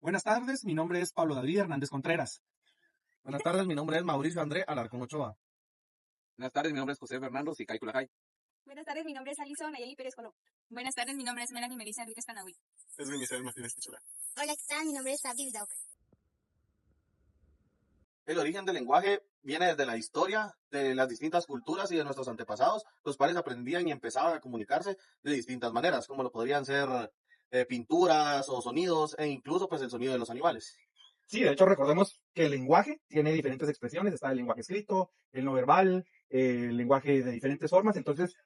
Buenas tardes, mi nombre es Pablo David Hernández Contreras. Buenas tardes, mi nombre es Mauricio André Alarcón Ochoa. Buenas tardes, mi nombre es José Fernando Sicay Culajay. Buenas tardes, mi nombre es Alison Nayeli Pérez Colón. Buenas tardes, mi nombre es Melanie Melissa Enriquez Canahui. Es Misael Martínez Pichula. Hola, ¿qué tal? Mi nombre es Abdi Vidal. El origen del lenguaje viene desde la historia de las distintas culturas y de nuestros antepasados, los cuales aprendían y empezaban a comunicarse de distintas maneras, como lo podrían ser pinturas o sonidos, e incluso pues el sonido de los animales. Sí, de hecho recordemos que el lenguaje tiene diferentes expresiones, está el lenguaje escrito, el no verbal, el lenguaje de diferentes formas. Entonces,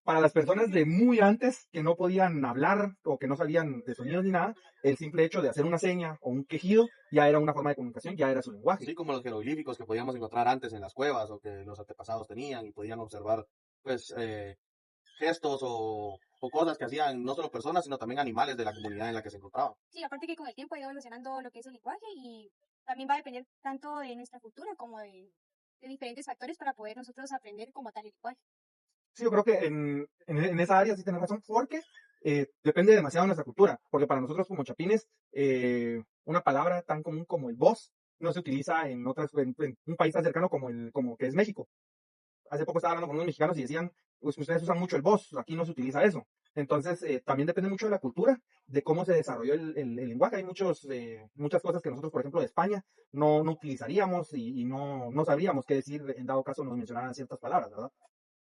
para las personas de muy antes que no podían hablar o que no sabían de sonidos ni nada, el simple hecho de hacer una seña o un quejido ya era una forma de comunicación, ya era su lenguaje. Así como los jeroglíficos que podíamos encontrar antes en las cuevas o que los antepasados tenían y podían observar pues gestos o cosas que hacían no solo personas, sino también animales de la comunidad en la que se encontraban. Sí, aparte que con el tiempo ha ido evolucionando lo que es el lenguaje y también va a depender tanto de nuestra cultura como de diferentes factores para poder nosotros aprender como tal el lenguaje. Sí, yo creo que en esa área sí tienes razón, porque depende demasiado de nuestra cultura, porque para nosotros como chapines, una palabra tan común como el vos no se utiliza en un país tan cercano como que es México. Hace poco estaba hablando con unos mexicanos y decían, pues ustedes usan mucho el vos, aquí no se utiliza eso. Entonces, también depende mucho de la cultura, de cómo se desarrolló el lenguaje. Hay muchas cosas que nosotros, por ejemplo, de España, no utilizaríamos y no sabríamos qué decir en dado caso nos mencionaran ciertas palabras, ¿verdad?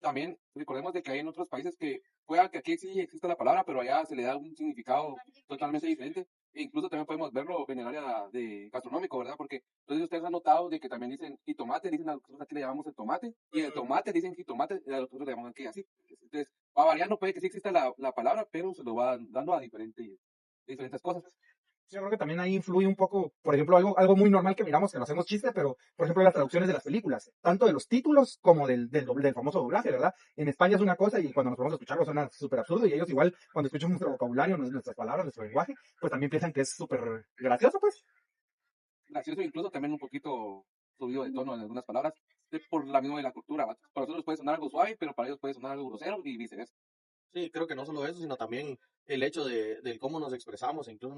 También recordemos de que hay en otros países que pueda que aquí sí exista la palabra, pero allá se le da un significado totalmente diferente. E incluso también podemos verlo en el área de gastronómico, ¿verdad? Porque entonces ustedes han notado de que también dicen jitomate, dicen a nosotros aquí le llamamos el tomate, y el tomate dicen jitomate, y a nosotros le llamamos aquí así. Entonces, va variando, puede que sí exista la palabra, pero se lo va dando a diferentes cosas. Yo creo que también ahí influye un poco, por ejemplo, algo muy normal que miramos, que lo hacemos chiste, pero, por ejemplo, las traducciones de las películas, tanto de los títulos como del famoso doblaje, ¿verdad? En España es una cosa y cuando nos ponemos a escucharlo suena súper absurdo y ellos igual, cuando escuchan nuestro vocabulario, nuestras palabras, nuestro lenguaje, pues también piensan que es súper gracioso, pues. Gracioso, incluso también un poquito subido de tono en algunas palabras, por la misma de la cultura, ¿va? Para nosotros puede sonar algo suave, pero para ellos puede sonar algo grosero y viceversa. Sí, creo que no solo eso, sino también el hecho de cómo nos expresamos, incluso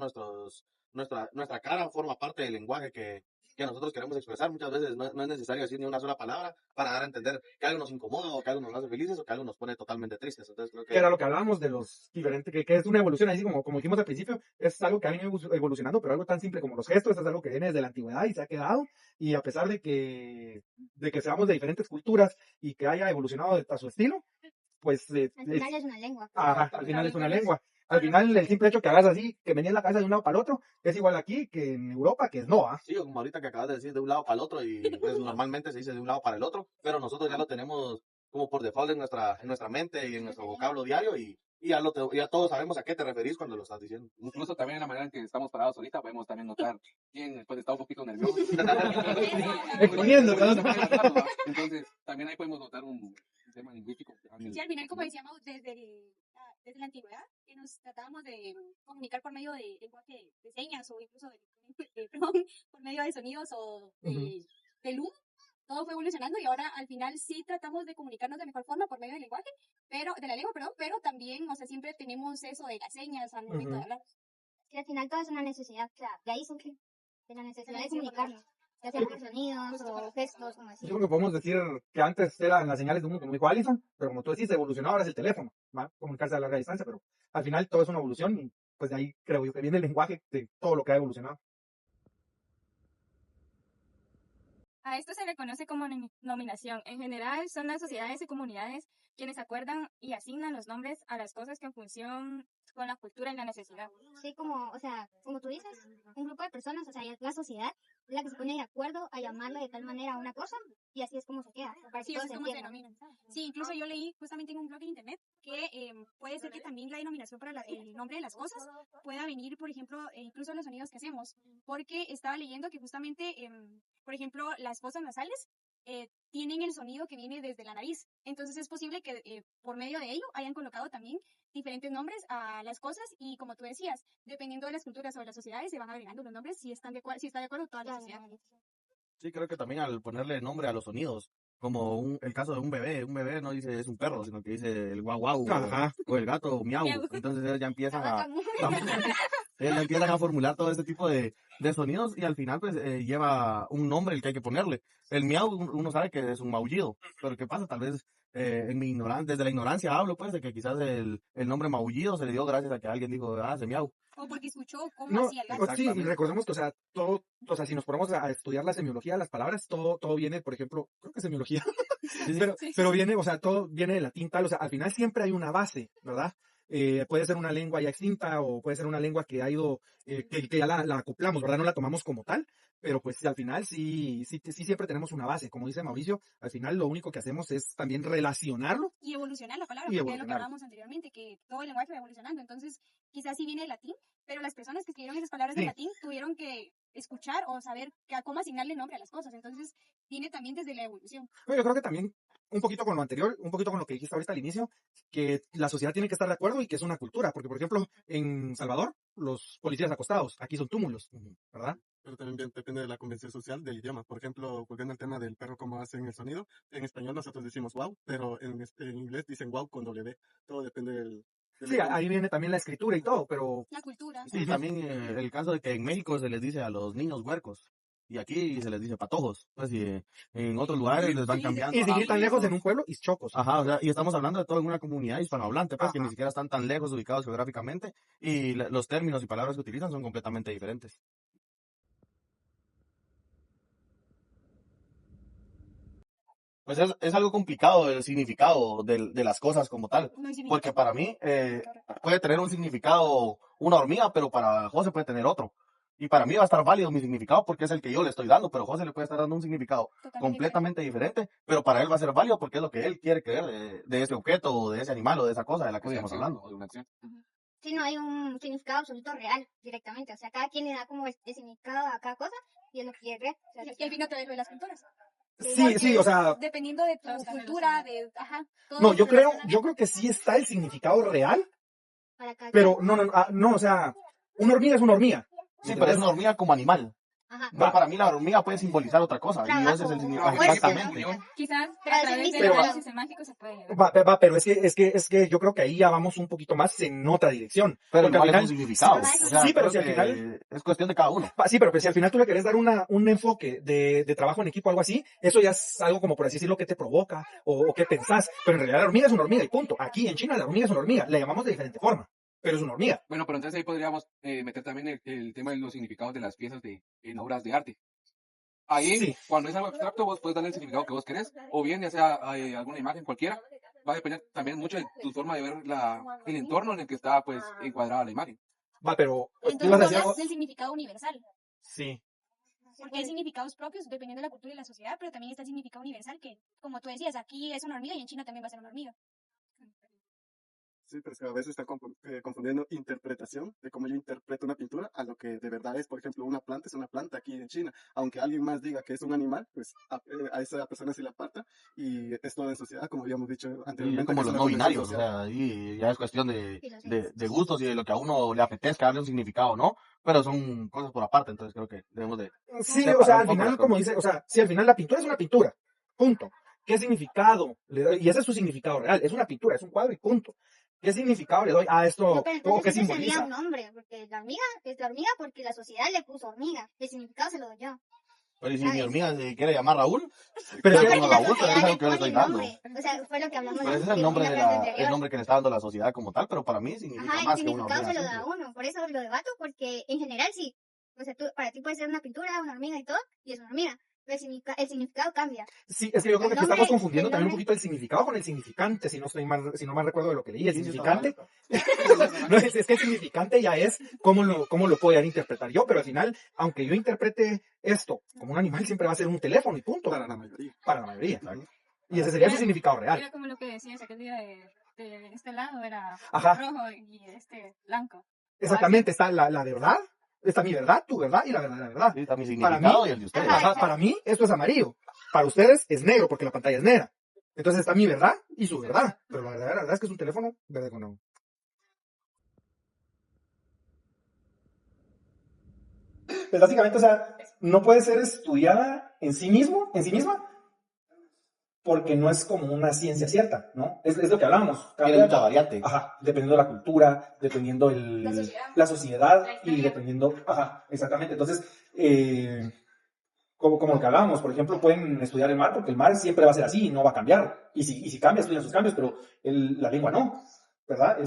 nuestra cara forma parte del lenguaje que nosotros queremos expresar. Muchas veces no es necesario decir ni una sola palabra para dar a entender que algo nos incomoda o que algo nos hace felices o que algo nos pone totalmente tristes. Entonces creo Que era lo que hablábamos de los diferentes, que es una evolución, así como dijimos al principio, es algo que ha venido evolucionando, pero algo tan simple como los gestos, es algo que viene desde la antigüedad y se ha quedado, y a pesar de que seamos de diferentes culturas y que haya evolucionado a su estilo, pues Al final es una lengua. ajá, al final es una lengua. Al final el simple hecho que hagas así, que venís la cabeza de un lado para el otro, es igual aquí que en Europa, que es no, ¿ah? sí, como ahorita que acabas de decir de un lado para el otro y pues normalmente se dice de un lado para el otro, pero nosotros ya lo tenemos como por default en nuestra mente y en nuestro vocablo diario y ya todos sabemos a qué te referís cuando lo estás diciendo. Incluso también en la manera en que estamos parados ahorita podemos también notar quién después está un poquito nervioso. Exponiendo, ¿no? Entonces, también ahí podemos notar un tema lingüístico. Sí, al final, como decíamos, desde la antigüedad, que nos tratábamos de comunicar por medio de lenguaje de señas o incluso perdón, por medio de sonidos o de luz, todo fue evolucionando y ahora al final sí tratamos de comunicarnos de mejor forma por medio del lenguaje, de la lengua, pero también, o sea, siempre tenemos eso de las señas al momento de hablar. Que al final todo es una necesidad, o sea, de ahí surge, de la necesidad de comunicarnos, ya sea por sonidos o gestos, como así. Yo creo que podemos decir que antes eran las señales de humo, como dijo Allison, pero como tú decís, evolucionó, ahora es el teléfono, ¿va? Comunicarse a larga distancia, pero al final todo es una evolución y pues de ahí creo yo que viene el lenguaje de todo lo que ha evolucionado. A esto se le conoce como nominación. En general, son las sociedades y comunidades quienes acuerdan y asignan los nombres a las cosas que en función con la cultura y la necesidad. Sí, o sea, como tú dices, un grupo de personas, o sea, la sociedad es la que se pone de acuerdo a llamarle de tal manera a una cosa y así es como se queda. Para que Sí, todos eso es se como se entiendan. denomina. Sí, incluso yo leí justamente en un blog en internet que puede ser que también la denominación para el nombre de las cosas pueda venir, por ejemplo, incluso los sonidos que hacemos, porque estaba leyendo que justamente, por ejemplo, las fosas nasales tienen el sonido que viene desde la nariz. Entonces es posible que por medio de ello hayan colocado también diferentes nombres a las cosas y como tú decías, dependiendo de las culturas o de las sociedades se van agregando los nombres si está de acuerdo toda la sociedad. Sí, creo que también al ponerle nombre a los sonidos, como el caso de un bebé no dice es un perro, sino que dice el guau guau Ajá. o el gato miau. Miau. Entonces ellos ya empiezan a empiezan a formular todo este tipo de sonidos y al final pues lleva un nombre el que hay que ponerle. El miau uno sabe que es un maullido, pero ¿qué pasa? Tal vez en mi ignorancia, desde la ignorancia hablo pues de que quizás el nombre maullido se le dio gracias a que alguien dijo, ese miau. O porque escuchó cómo No, hacía el gato. sí, y recordemos que, o sea, todo, o sea, si nos ponemos a estudiar la semiología de las palabras, todo viene, por ejemplo, creo que semiología, pero viene, o sea, todo viene de latín tal, o sea, al final siempre hay una base, ¿verdad? Puede ser una lengua ya extinta o puede ser una lengua que ha ido, que ya la acoplamos, ¿verdad? No la tomamos como tal, pero pues al final sí siempre tenemos una base, como dice Mauricio, al final lo único que hacemos es también relacionarlo. Y evolucionar la palabra, Y porque es lo que evolucionar. hablábamos anteriormente, que todo el lenguaje va evolucionando. Entonces, quizás sí viene del latín, pero las personas que escribieron esas palabras Sí. del latín tuvieron que escuchar o saber cómo asignarle nombre a las cosas. Entonces, viene también desde la evolución. Pero yo creo que también un poquito con lo anterior, un poquito con lo que dijiste ahorita al inicio, que la sociedad tiene que estar de acuerdo y que es una cultura, porque por ejemplo, en Salvador, los policías acostados, aquí son túmulos, ¿verdad? Pero también depende de la convención social del idioma. Por ejemplo, volviendo al tema del perro, cómo hacen el sonido. En español nosotros decimos wow, pero en inglés dicen wow con W. Todo depende del Sí, ahí viene también la escritura y todo, pero La cultura. Sí, también el caso de que en México se les dice a los niños huercos y aquí se les dice patojos. Pues y en otros lugares les van cambiando. y sin ir tan lejos en un pueblo, chocos. Ajá, o sea, y estamos hablando de toda una comunidad hispanohablante, pues que Ajá. ni siquiera están tan lejos ubicados geográficamente y los términos y palabras que utilizan son completamente diferentes. Pues es algo complicado el significado de las cosas como tal, No hay significado. porque para mí puede tener un significado una hormiga, pero para José puede tener otro. Y para mí va a estar válido mi significado porque es el que yo le estoy dando, pero José le puede estar dando un significado Totalmente completamente diferente, pero para él va a ser válido porque es lo que él quiere creer de ese objeto o de ese animal o de esa cosa de la que O de estamos acción, hablando. o de una acción. Sí, no hay un significado absoluto real directamente. O sea, cada quien le da como el significado a cada cosa y es lo que quiere creer. O sea, Y al fin otra vez lo de las culturas. Sí, o sea, Dependiendo de tu Todo está cultura, relacionado. todo no, se yo creo relaciona. que sí está el significado real, para cada pero quien. no, o sea, una hormiga es una hormiga. Sí, pero es una hormiga como animal. Ajá. Pero para mí la hormiga puede simbolizar otra cosa. Y Trabajo, ese es el significado. fuerza, Exactamente. Quizás Pero a es el través mismo, del pero- análisis mágico se puede llegar. Pero es que yo creo que ahí ya vamos un poquito más en otra dirección. Pero Porque al igual es final, un significado. sí, O sea, sí, pero creo si al que final- es cuestión de cada uno. sí, pero si al final tú le querés dar un enfoque de trabajo en equipo o algo así, eso ya es algo como por así decirlo que te provoca o que pensás. Pero en realidad la hormiga es una hormiga y punto. Aquí en China la hormiga es una hormiga. La llamamos de diferente forma, pero es una hormiga. Bueno, pero entonces ahí podríamos meter también el tema de los significados de las piezas en obras de arte. Ahí, Sí. cuando es algo abstracto, vos puedes darle el significado que vos querés, o bien ya sea alguna imagen cualquiera, va a depender también mucho de tu forma de ver el entorno en el que está pues encuadrada la imagen. Pero tú Entonces ibas a no decir algo. hablas del significado universal. Sí. Porque hay significados propios dependiendo de la cultura y la sociedad, pero también está el significado universal que, como tú decías, aquí es una hormiga y en China también va a ser una hormiga. Sí, pero es que a veces están confundiendo interpretación de cómo yo interpreto una pintura a lo que de verdad es. Por ejemplo, una planta es una planta aquí en China. Aunque alguien más diga que es un animal, pues a esa persona se le aparta. Y es todo en sociedad, como habíamos dicho Y anteriormente. es como que los es no una convención binarios, o social. sea, ahí ya es cuestión Filosofía. de gustos y de lo que a uno le apetezca darle un significado, ¿no? Pero son cosas por aparte, entonces creo que debemos de... Sí, separar o sea, un al poco las final, como cosas. dice, o sea, sí, al final la pintura es una pintura. Punto. ¿Qué significado le doy? Y ese es su significado real. Es una pintura, es un cuadro y punto. ¿Qué significado le doy a esto? No, pero ¿O qué entonces ese sería simboliza? un nombre, porque la hormiga es la hormiga porque la sociedad le puso hormiga. El significado se lo doy yo. Pero ¿y si mi hormiga se quiere llamar Raúl? Pero Yo es que- tengo La Raúl, pero es sociedad algo le que yo le pone estoy el dando. nombre. O sea, fue lo que hablamos Pero ese es en el nombre, una de clase el anterior. nombre que le está dando la sociedad como tal, pero para mí significa Ajá, el más que una significado hormiga. se lo da a simple. uno. Por eso lo debato, porque en general sí. O sea, para ti puede ser una pintura, una hormiga y todo, y es una hormiga. Pero el significado cambia. Sí, es que yo creo que El aquí nombre- estamos confundiendo el también un nombre- poquito el significado con el significante, si no mal recuerdo de lo que leí. El Sí, sí, significante, no, es que el significante ya es cómo lo puedo llegar a interpretar yo, pero al final, aunque yo interprete esto como un animal, siempre va a ser un teléfono y punto. Para la mayoría. Para la mayoría. Exacto. Y ese sería su significado real. Era como lo que decías aquel día de este lado era Ajá. rojo y este blanco. Exactamente, está la verdad, está mi verdad, tu verdad y la verdad. Sí, está mi Para significado mí- y el de ustedes. Ajá, para mí esto es amarillo, para ustedes es negro porque la pantalla es negra. Entonces está mi verdad y su verdad, pero la verdad es que es un teléfono verde con agua. Pues básicamente, o sea, no puede ser estudiada en sí misma, porque no es como una ciencia cierta, ¿no? Es lo que hablábamos. Tiene mucha variante. Ajá, dependiendo de la cultura, dependiendo la sociedad y dependiendo, ajá, exactamente. Entonces, como lo que hablábamos, por ejemplo, pueden estudiar el mar porque el mar siempre va a ser así y no va a cambiar. Y si cambia, estudian sus cambios, pero la lengua no, ¿verdad?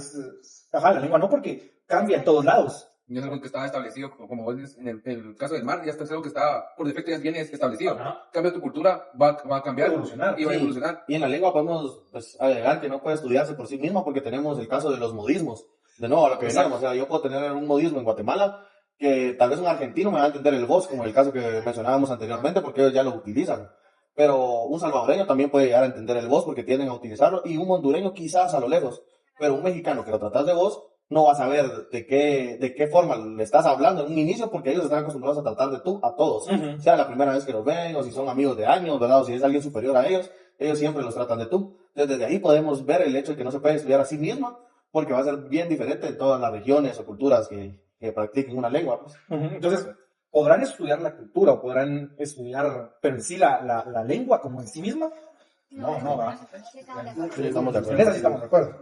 Ajá, la lengua no porque cambia en todos lados. Y es algo que estaba establecido, como vos dices, en el caso del mar, ya está algo que está, por defecto ya viene establecido. Ajá. Cambia tu cultura, va a cambiar. Evolucionar. Y va a Sí, evolucionar. y en la lengua podemos pues, agregar que no puede estudiarse por sí misma porque tenemos el caso de los modismos. De nuevo, a lo que Exacto. veníamos, o sea, yo puedo tener un modismo en Guatemala que tal vez un argentino me va a entender el vos, como el caso que mencionábamos anteriormente, porque ellos ya lo utilizan. Pero un salvadoreño también puede llegar a entender el vos porque tienden a utilizarlo, y un hondureño quizás a lo lejos. Pero un mexicano que lo tratas de vos no va a saber de qué forma le estás hablando en un inicio, porque ellos están acostumbrados a tratar de tú a todos. Ujú. Sea la primera vez que los ven, o si son amigos de años, ¿verdad? O si es alguien superior a ellos siempre los tratan de tú. Entonces, desde ahí podemos ver el hecho de que no se puede estudiar a sí mismo, porque va a ser bien diferente en todas las regiones o culturas que practiquen una lengua. Pues. Ujú. Entonces, podrán estudiar la cultura o podrán estudiar, pero en sí la lengua como en sí misma, no va. Sí, estamos de En acuerdo. esa sí estamos de acuerdo.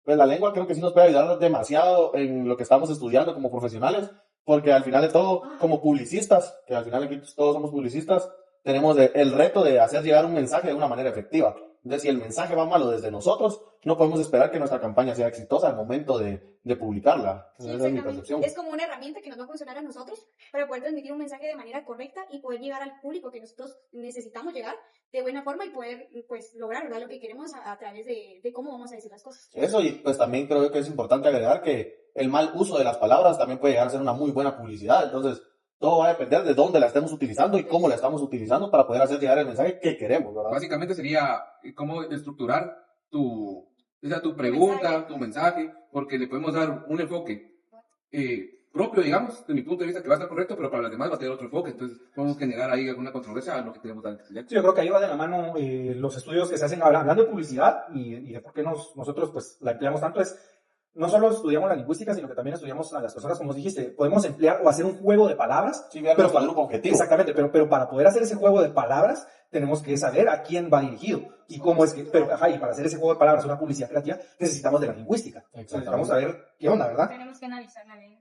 Pues la lengua creo que sí nos puede ayudar demasiado en lo que estamos estudiando como profesionales, porque al final de todo, como publicistas, que al final aquí todos somos publicistas, tenemos el reto de hacer llegar un mensaje de una manera efectiva. Entonces, si el mensaje va malo desde nosotros, no podemos esperar que nuestra campaña sea exitosa al momento de publicarla. Sí, Esa es mi exactamente. percepción. Es como una herramienta que nos va a funcionar a nosotros para poder transmitir un mensaje de manera correcta y poder llegar al público que nosotros necesitamos llegar de buena forma y poder pues lograr, ¿verdad?, lo que queremos a través de cómo vamos a decir las cosas. Eso, y pues también creo que es importante agregar que el mal uso de las palabras también puede llegar a ser una muy buena publicidad. Entonces, todo va a depender de dónde la estemos utilizando y cómo la estamos utilizando para poder hacer llegar el mensaje que queremos, ¿verdad? Básicamente sería cómo estructurar tu pregunta, tu mensaje, porque le podemos dar un enfoque propio, digamos, de mi punto de vista, que va a estar correcto, pero para los demás va a tener otro enfoque. Entonces, podemos generar ahí alguna controversia a lo que queremos dar en Sí, yo creo que ahí va de la mano los estudios que se hacen hablando de publicidad y de por qué nosotros pues la empleamos tanto es, no solo estudiamos la lingüística, sino que también estudiamos a las personas, como dijiste, podemos emplear o hacer un juego de palabras. Sí, ver pero nuestro grupo objetivo. Exactamente, pero para poder hacer ese juego de palabras, tenemos que saber a quién va dirigido y cómo es que, pero ajá, y para hacer ese juego de palabras, una publicidad creativa, necesitamos de la lingüística. Necesitamos saber qué onda, ¿verdad? Tenemos que analizar la ley.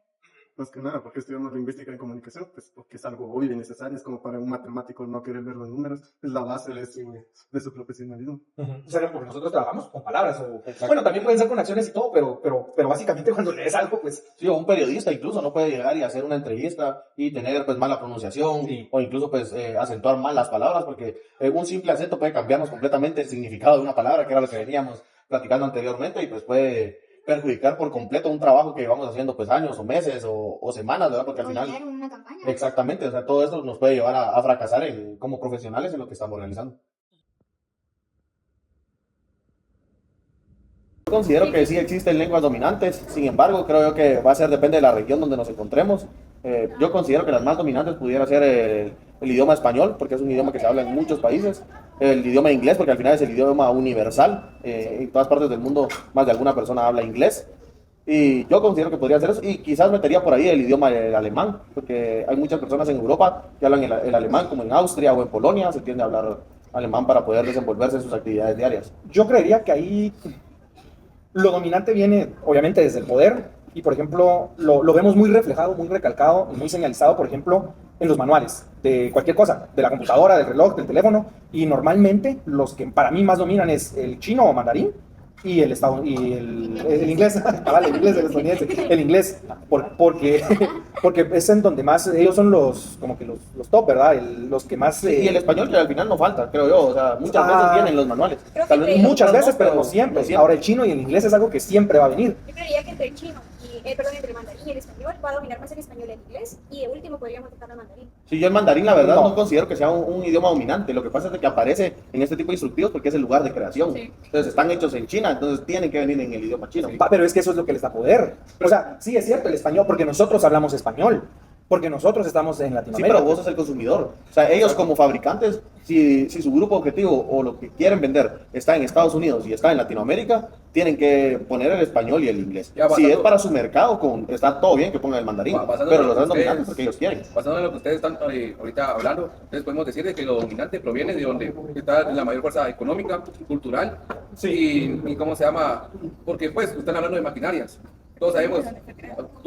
Más que nada, porque estudiamos lingüística y comunicación, pues porque es algo obvio y necesario, es como para un matemático no querer ver los números, es la base de su profesionalismo. O sea, porque nosotros trabajamos con palabras o, bueno, también pueden ser con acciones y todo, pero básicamente cuando lees algo, pues Sí, o un periodista incluso no puede llegar y hacer una entrevista y tener pues mala pronunciación Sí. o incluso pues acentuar mal las palabras, porque un simple acento puede cambiarnos completamente el significado de una palabra, que era lo que veníamos platicando anteriormente, y pues puede perjudicar por completo un trabajo que llevamos haciendo pues años o meses o semanas, ¿verdad? Porque al O final, liderar una campaña. exactamente, o sea, todo esto nos puede llevar a fracasar como profesionales en lo que estamos realizando. Yo considero que sí existen lenguas dominantes, sin embargo, creo yo que va a ser, depende de la región donde nos encontremos. Yo considero que las más dominantes pudiera ser el idioma español, porque es un idioma que se habla en muchos países, el idioma inglés, porque al final es el idioma universal, en todas partes del mundo más de alguna persona habla inglés, y yo considero que podría ser eso, y quizás metería por ahí el idioma alemán, porque hay muchas personas en Europa que hablan el alemán, como en Austria o en Polonia, se tiende a hablar alemán para poder desenvolverse en sus actividades diarias. yo creería que ahí lo dominante viene obviamente desde el poder y por ejemplo lo vemos muy reflejado, muy recalcado y muy señalizado por ejemplo en los manuales de cualquier cosa, de la computadora, del reloj, del teléfono, y normalmente los que para mí más dominan es el chino o mandarín y el inglés, vale, el inglés, el estadounidense, el inglés, porque es en donde más, ellos son los, como que los top, ¿verdad? Los que más... Y el español que al final no falta, creo yo, o sea, muchas veces vienen los manuales. Creo Tal que vez muchas nosotros veces, pero no siempre. Ahora el chino y el inglés es algo que siempre va a venir. Yo creería que entre el chino y, entre el mandarín y el español va a dominar más el español y el inglés, y de último podríamos tocar el mandarín. Sí, yo el mandarín, la verdad, No. no considero que sea un idioma dominante. Lo que pasa es de que aparece en este tipo de instructivos porque es el lugar de creación. Sí. Entonces están hechos en China, entonces tienen que venir en el idioma chino. Pero es que eso es lo que les da poder. O sea, sí es cierto el español, porque nosotros hablamos español, porque nosotros estamos en Sí, Latinoamérica. pero vos sos el consumidor. O sea, ellos como fabricantes si su grupo objetivo o lo que quieren vender está en Estados Unidos y está en Latinoamérica, tienen que poner el español y el inglés. Ya, Si es para su mercado, está todo bien que pongan el mandarín, pero los dan dominantes porque ellos quieren. Basado en lo que ustedes están ahorita hablando, entonces podemos decir de que lo dominante proviene de donde está la mayor fuerza económica, cultural, y ¿cómo se llama? Porque pues están hablando de maquinarias. Todos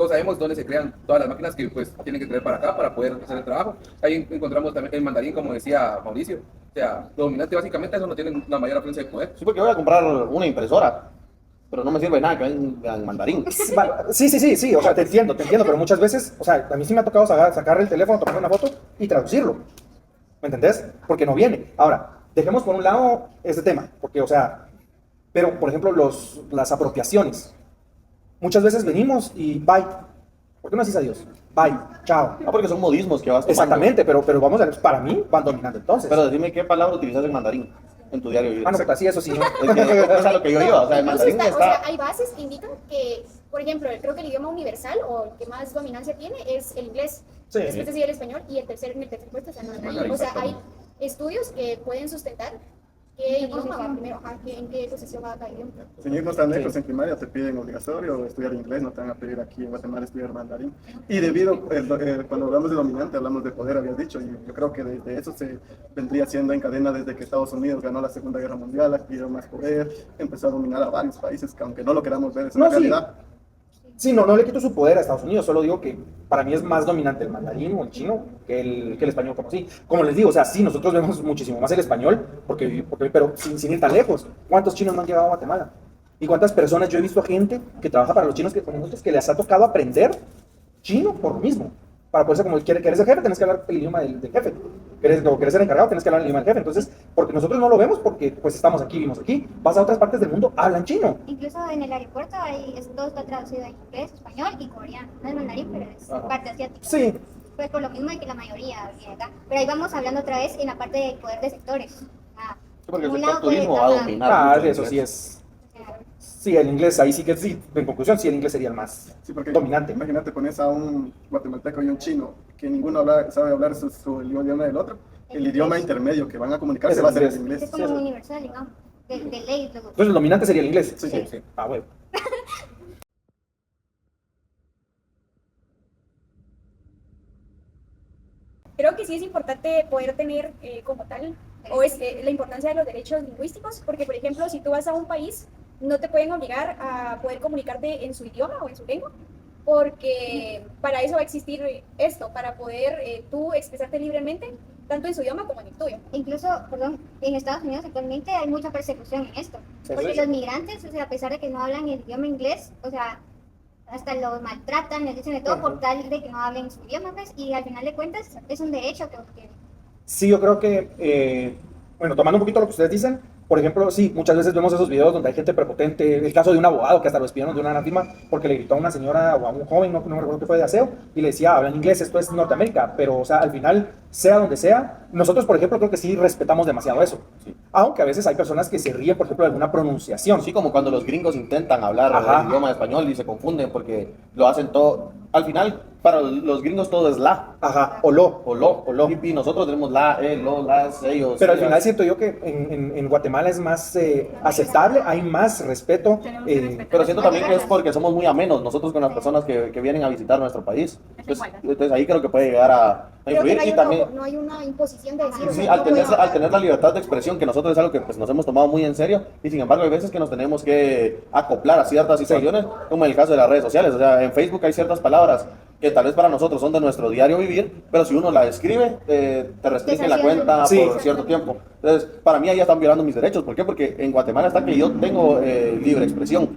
sabemos dónde se crean todas las máquinas que pues tienen que traer para acá para poder hacer el trabajo. Ahí encontramos también el mandarín, como decía Mauricio. O sea, lo dominante básicamente eso no tiene una mayor afluencia de poder. Sí, porque voy a comprar una impresora, pero no me sirve de nada que venga en mandarín. Sí, o sea, te entiendo, pero muchas veces, o sea, a mí sí me ha tocado sacar el teléfono, tomar una foto y traducirlo, ¿me entendés? Porque no viene. Ahora, dejemos por un lado este tema, porque, o sea, pero, por ejemplo, las apropiaciones. Muchas veces venimos y bye. ¿Por qué no decís adiós? Bye, chao. No, porque son modismos que vas tomando. Exactamente, pero vamos a ver, para mí van dominando entonces. Pero dime qué palabra utilizas en mandarín en tu diario vivir. Ah, no, pues, sí, eso sí. Es que es a lo que yo iba, o sea, el mandarín O sea, está... hay bases que indican que, por ejemplo, creo que el idioma universal o el que más dominancia tiene es el inglés. Sí. Después sigue el español y en el tercer puesto está el mandarín. O sea, hay estudios que pueden sustentar qué idioma va primero, en qué posición va cada idioma. Sin irnos tan lejos, en primaria te piden obligatorio estudiar inglés, no te van a pedir aquí en Guatemala estudiar mandarín. Y cuando hablamos de dominante, hablamos de poder, habías dicho, y yo creo que desde eso se vendría siendo en cadena desde que Estados Unidos ganó la Segunda Guerra Mundial, adquirió más poder, empezó a dominar a varios países, que aunque no lo queramos ver, es una realidad. Sí, no le quito su poder a Estados Unidos, solo digo que para mí es más dominante el mandarín o el chino que el español como sí. Como les digo, o sea, sí, nosotros vemos muchísimo más el español, pero sin ir tan lejos. ¿Cuántos chinos no han llegado a Guatemala? ¿Y cuántas personas yo he visto a gente que trabaja para los chinos que con nosotros que les ha tocado aprender chino por lo mismo? Para poder ser como quieres ser jefe, tenés que hablar el idioma del jefe. Quieres ser encargado, tienes que hablar el idioma del jefe. Entonces, porque nosotros no lo vemos porque pues estamos aquí, vivimos aquí. Vas a otras partes del mundo, hablan chino. Incluso en el aeropuerto todo está traducido en inglés, español y coreano. No es mandarín, pero es parte asiática. Sí. Pues por lo mismo de que la mayoría viene acá. Pero ahí vamos hablando otra vez en la parte del poder de sectores. Sí, porque el sector turismo va a dominar. Ah, mucho el eso sí inglés. es. Sí, el inglés, ahí sí que sí, en conclusión, sí, el inglés sería el más dominante. Imagínate, pones a un guatemalteco y un chino, que ninguno sabe hablar su idioma del otro, el idioma intermedio que van a comunicarse va a ser el inglés. Es como un universal, digamos, de ley. Entonces el dominante sería el inglés. Sí. Ah, bueno. Creo que sí es importante poder tener como tal, o es la importancia de los derechos lingüísticos, porque por ejemplo, si tú vas a un país, no te pueden obligar a poder comunicarte en su idioma o en su lengua, porque para eso va a existir esto, para poder tú expresarte libremente, tanto en su idioma como en el tuyo. Incluso, perdón, en Estados Unidos actualmente hay mucha persecución en esto, porque los migrantes, o sea, a pesar de que no hablan el idioma inglés, o sea, hasta los maltratan, les dicen de todo por tal de que no hablen su idioma, pues, y al final de cuentas es un derecho que tienen. Sí, yo creo que, bueno, tomando un poquito lo que ustedes dicen, por ejemplo, sí, muchas veces vemos esos videos donde hay gente prepotente, el caso de un abogado que hasta lo despidieron de una anafima porque le gritó a una señora o a un joven, no recuerdo qué fue de aseo, y le decía, hablan inglés, esto es Norteamérica, pero, o sea, al final, sea donde sea, nosotros, por ejemplo, creo que sí respetamos demasiado eso, ¿sí? Aunque a veces hay personas que se ríen, por ejemplo, de alguna pronunciación. Sí, como cuando los gringos intentan hablar el idioma español y se confunden porque lo hacen todo, al final, para los gringos todo es la. Ajá, o lo. Y nosotros tenemos la, lo, las, ellos. Pero al final siento yo que en Guatemala es más aceptable, hay más respeto. Pero siento también que es porque somos muy amenos nosotros con las personas que vienen a visitar nuestro país. Entonces ahí creo que puede llegar a Creo que influir. no hay una imposición de decir. Sí, o sea, al tener la libertad de expresión, que nosotros es algo que pues, nos hemos tomado muy en serio, y sin embargo hay veces que nos tenemos que acoplar a ciertas situaciones, como en el caso de las redes sociales. O sea, en Facebook hay ciertas palabras que tal vez para nosotros son de nuestro diario vivir, pero si uno la escribe, te restringen la cuenta por cierto tiempo. Entonces, para mí ahí ya están violando mis derechos. ¿Por qué? Porque en Guatemala está que yo tengo libre expresión.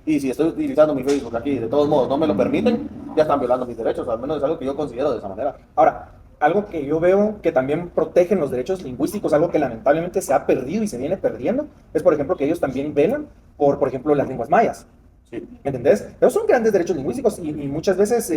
Y si estoy utilizando mi Facebook aquí, de todos modos, no me lo permiten, ya están violando mis derechos. Al menos es algo que yo considero de esa manera. Ahora, algo que yo veo que también protegen los derechos lingüísticos, algo que lamentablemente se ha perdido y se viene perdiendo, es por ejemplo que ellos también velan por ejemplo, las lenguas mayas. Sí. ¿Me entendés? Esos son grandes derechos lingüísticos y muchas veces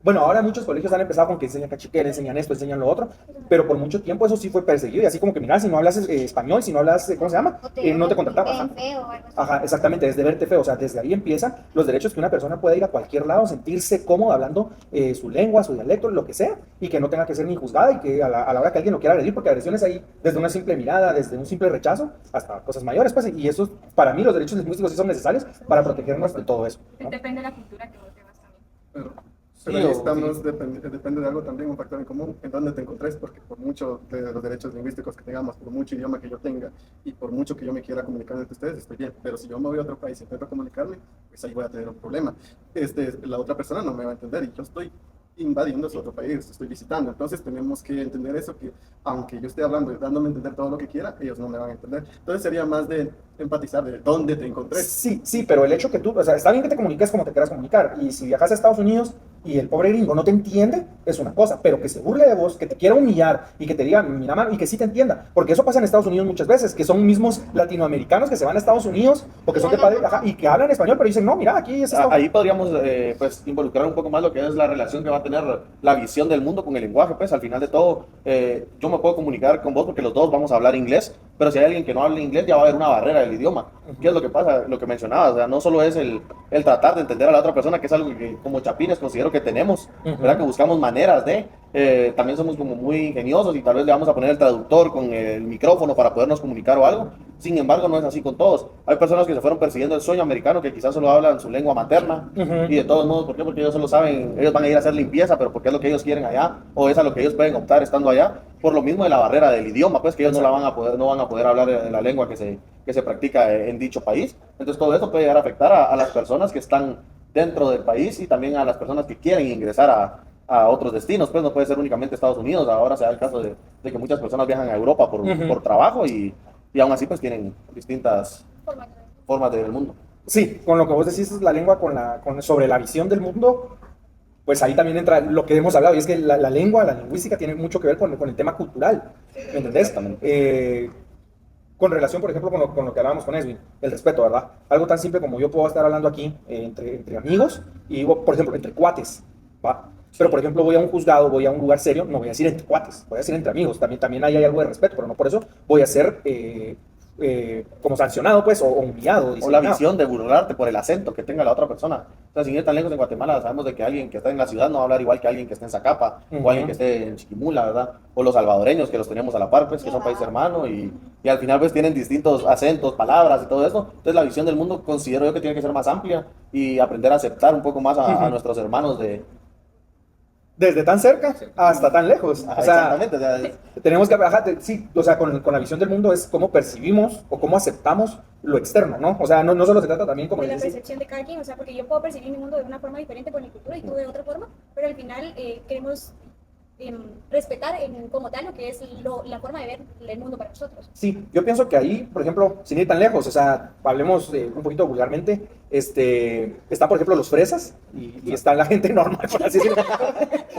Bueno, ahora muchos colegios han empezado con que enseñan cachiquel, enseñan esto, enseñan lo otro, pero por mucho tiempo eso sí fue perseguido, y así como que, mira, si no hablas español, si no hablas, ¿cómo se llama? No te contrataban. Ajá. Feo, o algo así. Ajá, exactamente, desde verte feo, o sea, desde ahí empiezan los derechos que una persona puede ir a cualquier lado, sentirse cómodo hablando su lengua, su dialecto, lo que sea, y que no tenga que ser ni juzgada, y que a la hora que alguien lo quiera agredir, porque agresiones hay desde una simple mirada, desde un simple rechazo, hasta cosas mayores, pues, y eso, para mí, los derechos lingüísticos sí son necesarios para protegernos de todo eso, ¿no? Depende de la cultura que vos tengas también. Pero ahí estamos, depende de algo también, un factor en común, en dónde te encontres, porque por mucho de los derechos lingüísticos que tengamos, por mucho idioma que yo tenga y por mucho que yo me quiera comunicar entre ustedes, estoy bien. Pero si yo me voy a otro país y intento comunicarme, pues ahí voy a tener un problema. La otra persona no me va a entender y yo estoy invadiendo ese otro país, estoy visitando. Entonces tenemos que entender eso, que aunque yo esté hablando y dándome a entender todo lo que quiera, ellos no me van a entender. Entonces sería más de empatizar de dónde te encontré. Sí, sí, pero el hecho que tú, o sea, está bien que te comuniques como te quieras comunicar, y si viajas a Estados Unidos y el pobre gringo no te entiende, es una cosa, pero que se burle de vos, que te quiera humillar y que te diga, mira, mano, y que sí te entienda, porque eso pasa en Estados Unidos muchas veces, que son mismos latinoamericanos que se van a Estados Unidos o que son de padre, ajá, y que hablan español, pero dicen, no, mira, aquí es Estados Ahí podríamos pues involucrar un poco más lo que es la relación que va a tener la visión del mundo con el lenguaje. Pues al final de todo, yo me puedo comunicar con vos porque los dos vamos a hablar inglés, pero si hay alguien que no habla inglés, ya va a haber una barrera del idioma. ¿Qué es lo que pasa? Lo que mencionabas, o sea, no solo es el tratar de entender a la otra persona, que es algo que como chapines considero que tenemos, ¿verdad? Que buscamos maneras de, también somos como muy ingeniosos y tal vez le vamos a poner el traductor con el micrófono para podernos comunicar o algo. Sin embargo, no es así con todos. Hay personas que se fueron persiguiendo el sueño americano, que quizás solo hablan su lengua materna, y de todos modos, ¿por qué? Porque ellos solo saben, ellos van a ir a hacer limpieza, pero porque es lo que ellos quieren allá, o es a lo que ellos pueden optar estando allá, por lo mismo de la barrera del idioma, pues que ellos no van a poder hablar en la lengua que se practica en dicho país. Entonces todo esto puede llegar a afectar a las personas que están dentro del país y también a las personas que quieren ingresar a otros destinos. Pues no puede ser únicamente Estados Unidos. Ahora se da el caso de que muchas personas viajan a Europa por trabajo y aún así pues tienen distintas formas de ver el mundo. Sí, con lo que vos decís es la lengua sobre la visión del mundo, pues ahí también entra lo que hemos hablado, y es que la lengua, la lingüística tiene mucho que ver con el tema cultural, ¿me entendés? Con relación, por ejemplo, con lo que hablábamos con Edwin, el respeto, ¿verdad? Algo tan simple como yo puedo estar hablando aquí entre amigos y, por ejemplo, entre cuates, ¿va? Pero, por ejemplo, voy a un juzgado, voy a un lugar serio, no voy a decir entre cuates, voy a decir entre amigos. También ahí hay algo de respeto, pero no por eso voy a ser como sancionado, pues, o humillado. O la visión de burlarte por el acento que tenga la otra persona. O sea, sin ir tan lejos, en Guatemala sabemos de que alguien que está en la ciudad no va a hablar igual que alguien que esté en Zacapa, o alguien que esté en Chiquimula, ¿verdad? O los salvadoreños, que los tenemos a la par, pues, que son país hermano, y al final, pues, tienen distintos acentos, palabras y todo eso. Entonces, la visión del mundo considero yo que tiene que ser más amplia y aprender a aceptar un poco más a nuestros hermanos desde tan cerca hasta tan lejos. O sea, exactamente. O sea, tenemos que, sí, o sea, con la visión del mundo es cómo percibimos o cómo aceptamos lo externo, ¿no? O sea, no solo se trata también como de la decir, percepción de cada quien, o sea, porque yo puedo percibir mi mundo de una forma diferente por mi cultura y tú de otra forma, pero al final queremos respetar como tal lo que es la forma de ver el mundo para nosotros. Sí, yo pienso que ahí, por ejemplo, sin ir tan lejos, o sea, hablemos un poquito vulgarmente, están, por ejemplo, los fresas y está la gente normal, por así decirlo.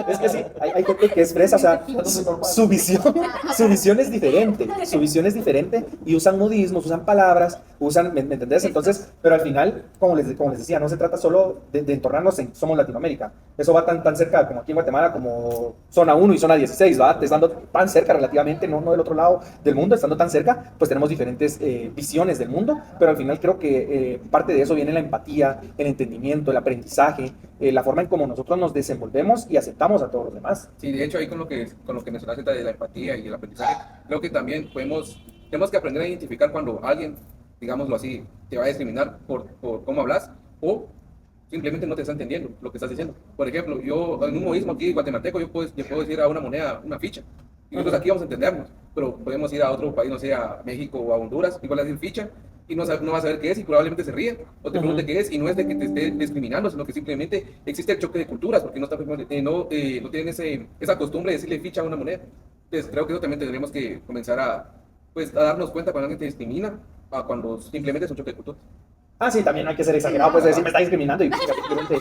Es que sí, hay gente que es fresa, o sea, su visión es diferente y usan modismos, usan palabras, ¿me entendés? Entonces, pero al final, como les decía, no se trata solo de entornarnos en somos Latinoamérica. Eso va tan cerca como aquí en Guatemala, como zona 1 y zona 16, ¿verdad? Estando tan cerca relativamente, no del otro lado del mundo, estando tan cerca, pues tenemos diferentes visiones del mundo, pero al final creo que parte de eso viene la empatía, el entendimiento, el aprendizaje, la forma en cómo nosotros nos desenvolvemos y aceptamos a todos los demás. Sí, de hecho ahí con lo que mencionaste de la empatía y el aprendizaje, creo que también tenemos que aprender a identificar cuando alguien, digámoslo así, te va a discriminar por cómo hablas o simplemente no te está entendiendo lo que estás diciendo. Por ejemplo, yo en un modismo aquí guatemalteco, yo puedo decir a una moneda una ficha. Y nosotros aquí vamos a entendernos, pero podemos ir a otro país, no sé, a México o a Honduras, igual a decir ficha, y no vas a saber qué es y probablemente se ríen o te pregunte qué es, y no es de que te esté discriminando, sino que simplemente existe el choque de culturas, porque no tienen esa costumbre de decirle ficha a una moneda. Entonces creo que eso también tendríamos que comenzar a darnos cuenta cuando alguien te discrimina, cuando simplemente es un choque de culturas. Ah, sí, también hay que ser exagerado, pues decir me está discriminando y simplemente